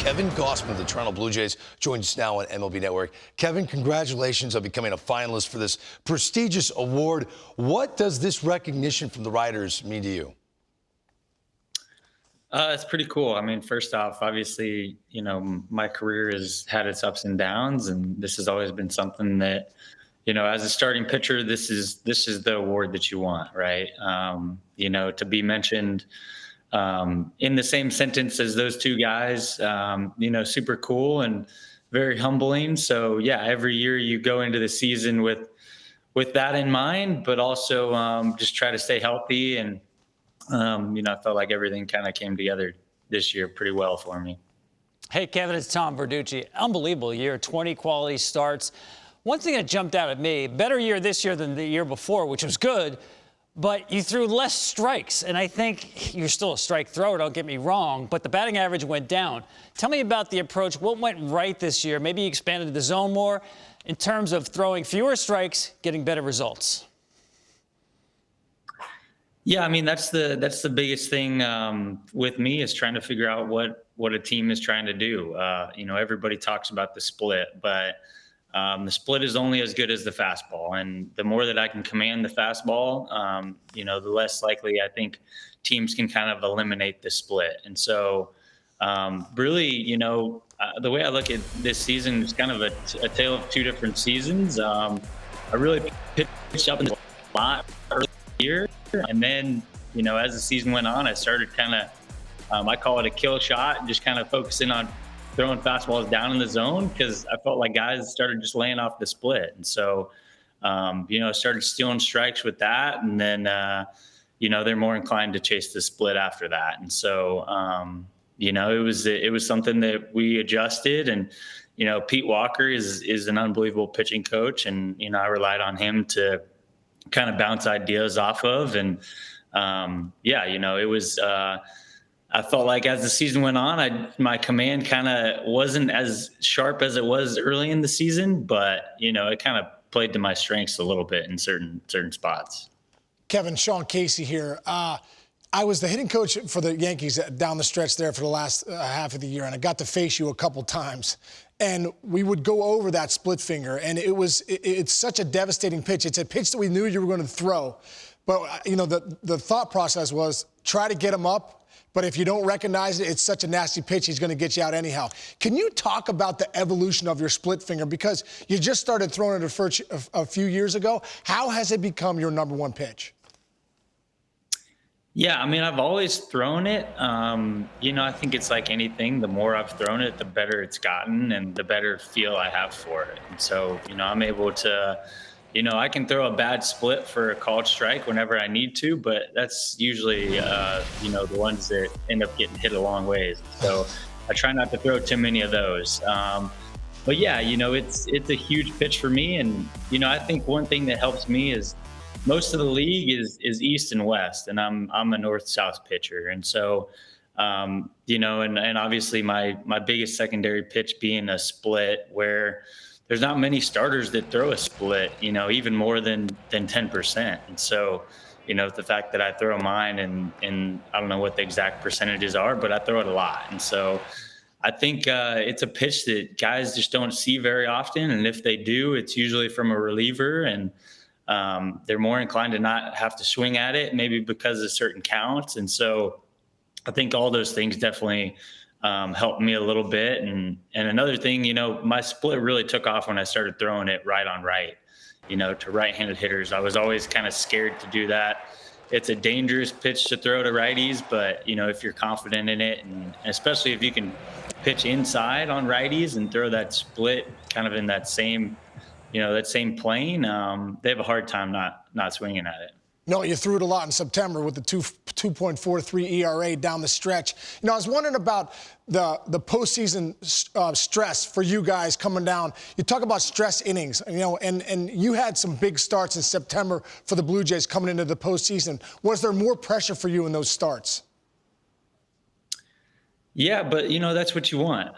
Kevin Gausman of the Toronto Blue Jays joins us now on MLB Network. Kevin, congratulations on becoming a finalist for this prestigious award. What does this recognition from the writers mean to you? It's pretty cool. I mean, first off, obviously, my career has had its ups and downs, and this has always been something that, as a starting pitcher, this is the award that you want, right? To be mentioned in the same sentence as those two guys, super cool and very humbling. So yeah, every year you go into the season with that in mind, but also just try to stay healthy. And I felt like everything kind of came together this year pretty well for me. Hey, Kevin, it's Tom Verducci. Unbelievable year, 20 quality starts. One thing that jumped out at me, better year this year than the year before, which was good, but you threw less strikes. And I think you're still a strike thrower, don't get me wrong, but the batting average went down. Tell me about the approach. What went right this year? Maybe you expanded the zone more in terms of throwing fewer strikes, getting better results. Yeah, I mean, that's the biggest thing with me is trying to figure out what a team is trying to do. Everybody talks about the split, but the split is only as good as the fastball. And the more that I can command the fastball, the less likely I think teams can kind of eliminate the split. And so really, the way I look at this season is kind of a tale of two different seasons. I really pitched up in a lot early year. And then, as the season went on, I started kind of, I call it a kill shot, just kind of focusing on throwing fastballs down in the zone because I felt like guys started just laying off the split. And so, started stealing strikes with that. And then, they're more inclined to chase the split after that. And so, it was something that we adjusted. And, Pete Walker is an unbelievable pitching coach. And, I relied on him to kind of bounce ideas off of. And it was, I felt like as the season went on, my command kind of wasn't as sharp as it was early in the season, but it kind of played to my strengths a little bit in certain spots. Kevin, Sean Casey here. I was the hitting coach for the Yankees down the stretch there for the last half of the year, and I got to face you a couple times. And we would go over that split finger, and it's such a devastating pitch. It's a pitch that we knew you were going to throw. But, the thought process was try to get him up, but if you don't recognize it, it's such a nasty pitch, he's going to get you out anyhow. Can you talk about the evolution of your split finger? Because you just started throwing it a few years ago. How has it become your number one pitch? Yeah, I mean, I've always thrown it. I think it's like anything. The more I've thrown it, the better it's gotten and the better feel I have for it. And so, I'm able to, I can throw a bad split for a called strike whenever I need to, but that's usually, the ones that end up getting hit a long ways. So I try not to throw too many of those. But yeah, it's a huge pitch for me. And, I think one thing that helps me is most of the league is East and West, and I'm a North-South pitcher. And so, and obviously my biggest secondary pitch being a split where there's not many starters that throw a split, even more than 10%. And so, the fact that I throw mine and I don't know what the exact percentages are, but I throw it a lot. And so I think it's a pitch that guys just don't see very often. And if they do, it's usually from a reliever, and they're more inclined to not have to swing at it, maybe because of certain counts. And so I think all those things definitely helped me a little bit. And another thing, my split really took off when I started throwing it right on right, to right-handed hitters. I was always kind of scared to do that. It's a dangerous pitch to throw to righties, but, if you're confident in it, and especially if you can pitch inside on righties and throw that split kind of in that same plane, they have a hard time not swinging at it. No, you threw it a lot in September with the 2.43 ERA down the stretch. I was wondering about the postseason stress for you guys coming down. You talk about stress innings, and you had some big starts in September for the Blue Jays coming into the postseason. Was there more pressure for you in those starts? Yeah, but that's what you want.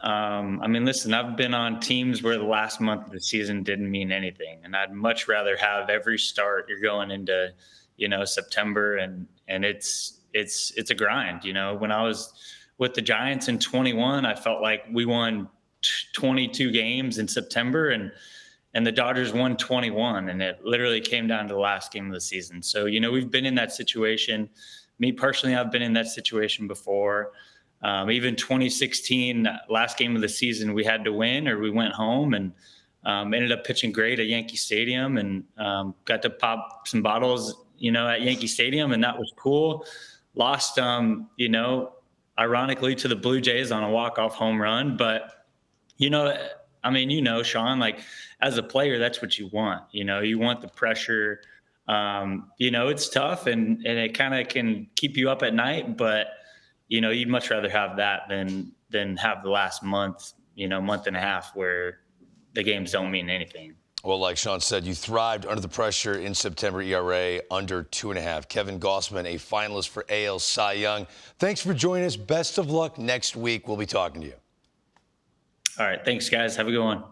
Listen, I've been on teams where the last month of the season didn't mean anything, and I'd much rather have every start you're going into, September, and it's a grind. When I was with the Giants in 21, I felt like we won 22 games in September, and the Dodgers won 21, and it literally came down to the last game of the season. So, we've been in that situation. Me personally, I've been in that situation before. Even 2016, last game of the season, we had to win or we went home, and ended up pitching great at Yankee Stadium, and got to pop some bottles, at Yankee Stadium, and that was cool. Lost, ironically to the Blue Jays on a walk-off home run, but Sean, like as a player, that's what you want. You want the pressure. It's tough and it kind of can keep you up at night, but you'd much rather have that than have the last month, month and a half where the games don't mean anything. Well, like Sean said, you thrived under the pressure in September. ERA under 2.5. Kevin Gausman, a finalist for AL Cy Young. Thanks for joining us. Best of luck next week. We'll be talking to you. All right. Thanks, guys. Have a good one.